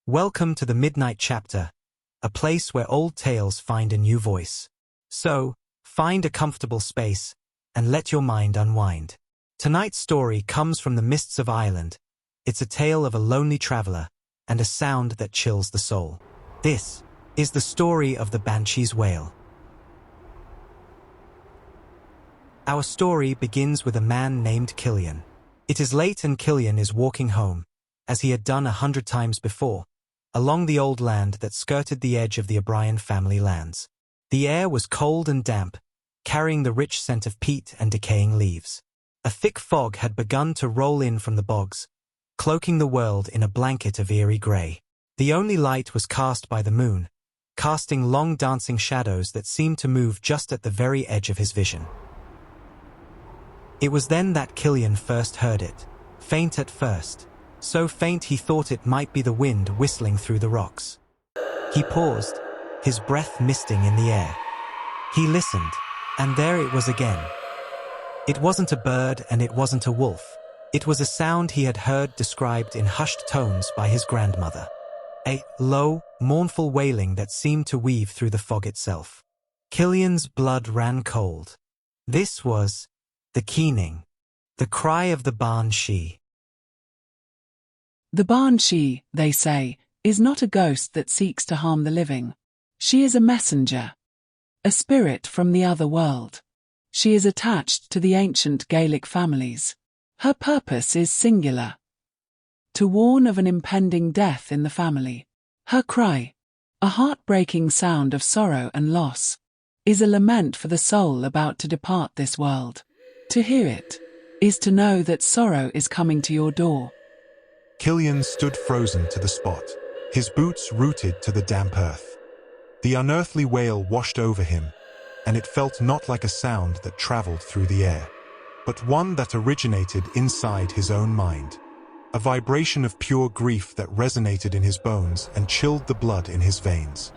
Welcome to the Midnight Chapter, a place where old tales find a new voice. So, find a comfortable space and let your mind unwind. Tonight's story comes from the mists of Ireland. It's a tale of a lonely traveler and a sound that chills the soul. This is the story of the Banshee's Wail. Our story begins with a man named Cillian. It is late and Cillian is walking home, as he had done 100 times before, along the old land that skirted the edge of the O'Brien family lands. The air was cold and damp, carrying the rich scent of peat and decaying leaves. A thick fog had begun to roll in from the bogs, cloaking the world in a blanket of eerie grey. The only light was cast by the moon, casting long dancing shadows that seemed to move just at the very edge of his vision. It was then that Cillian first heard it, faint at first, so faint he thought it might be the wind whistling through the rocks. He paused, his breath misting in the air. He listened, and there it was again. It wasn't a bird and it wasn't a wolf. It was a sound he had heard described in hushed tones by his grandmother. A low, mournful wailing that seemed to weave through the fog itself. Cillian's blood ran cold. This was the keening, the cry of the Banshee. The Banshee, they say, is not a ghost that seeks to harm the living. She is a messenger, a spirit from the other world. She is attached to the ancient Gaelic families. Her purpose is singular: to warn of an impending death in the family. Her cry, a heartbreaking sound of sorrow and loss, is a lament for the soul about to depart this world. To hear it is to know that sorrow is coming to your door. Cillian stood frozen to the spot, his boots rooted to the damp earth. The unearthly wail washed over him, and it felt not like a sound that traveled through the air, but one that originated inside his own mind. A vibration of pure grief that resonated in his bones and chilled the blood in his veins.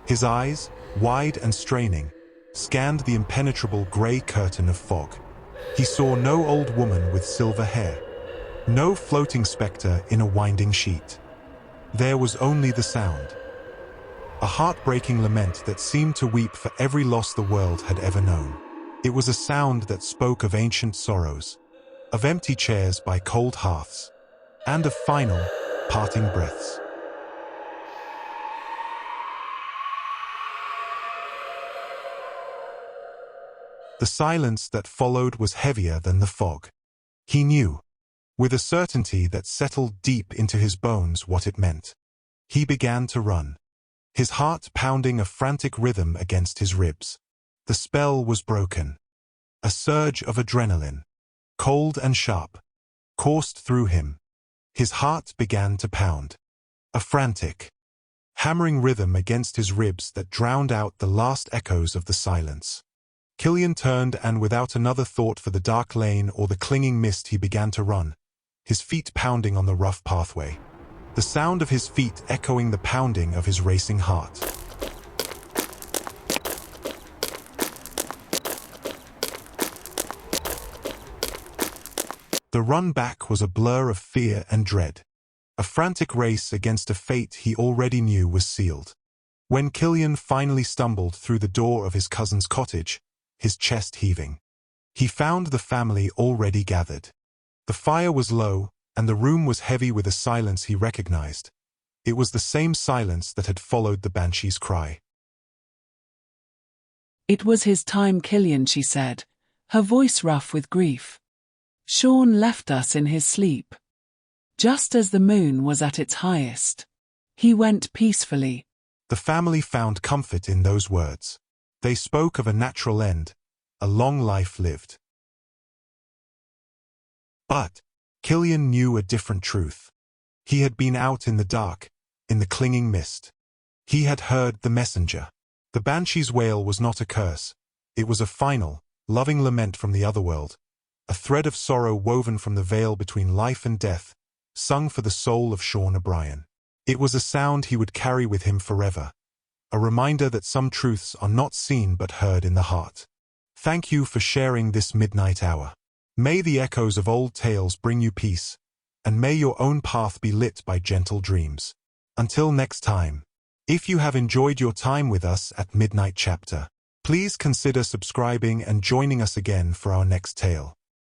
His eyes, wide and straining, scanned the impenetrable grey curtain of fog. He saw no old woman with silver hair, no floating spectre in a winding sheet. There was only the sound. A heartbreaking lament that seemed to weep for every loss the world had ever known. It was a sound that spoke of ancient sorrows, of empty chairs by cold hearths, and of final, parting breaths. The silence that followed was heavier than the fog. He knew, with a certainty that settled deep into his bones, what it meant. He began to run, his heart pounding a frantic rhythm against his ribs. The spell was broken. A surge of adrenaline, cold and sharp, coursed through him. His heart began to pound, a frantic, hammering rhythm against his ribs that drowned out the last echoes of the silence. Cillian turned, and without another thought for the dark lane or the clinging mist, he began to run, his feet pounding on the rough pathway, the sound of his feet echoing the pounding of his racing heart. The run back was a blur of fear and dread, a frantic race against a fate he already knew was sealed. When Cillian finally stumbled through the door of his cousin's cottage, his chest heaving, he found the family already gathered. The fire was low, and the room was heavy with a silence he recognized. It was the same silence that had followed the Banshee's cry. It was his time, Cillian, she said, her voice rough with grief. Sean left us in his sleep, just as the moon was at its highest. He went peacefully. The family found comfort in those words. They spoke of a natural end, a long life lived. But Cillian knew a different truth. He had been out in the dark, in the clinging mist. He had heard the messenger. The Banshee's wail was not a curse. It was a final, loving lament from the otherworld, a thread of sorrow woven from the veil between life and death, sung for the soul of Sean O'Brien. It was a sound he would carry with him forever, a reminder that some truths are not seen but heard in the heart. Thank you for sharing this midnight hour. May the echoes of old tales bring you peace, and may your own path be lit by gentle dreams. Until next time, if you have enjoyed your time with us at Midnight Chapter, please consider subscribing and joining us again for our next tale.